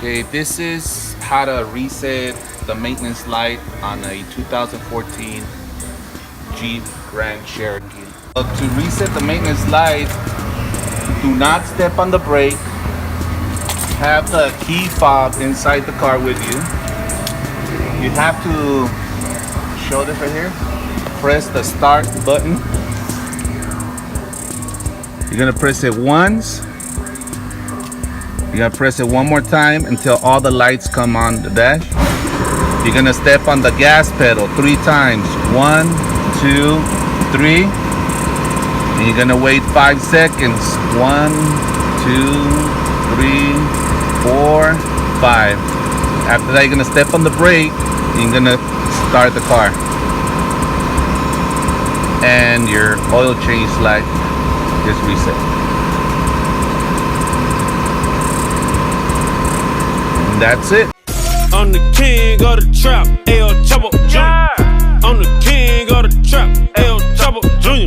Okay, this is how to reset the maintenance light on a 2014 Jeep Grand Cherokee. To reset the maintenance light, do not step on the brake. Have the key fob inside the car with you. You have to show this right here. Press the start button. You're gonna press it once. You gotta press it one more time until all the lights come on the dash. You're gonna step on the gas pedal 3 times. 1, 2, 3. And you're gonna wait 5 seconds. 1, 2, 3, 4, 5. After that, you're gonna step on the brake and you're gonna start the car. And your oil change light is reset. And that's it. I'm the king of the trap, El Chapo Jr. I'm the king of the trap, El Chapo Jr.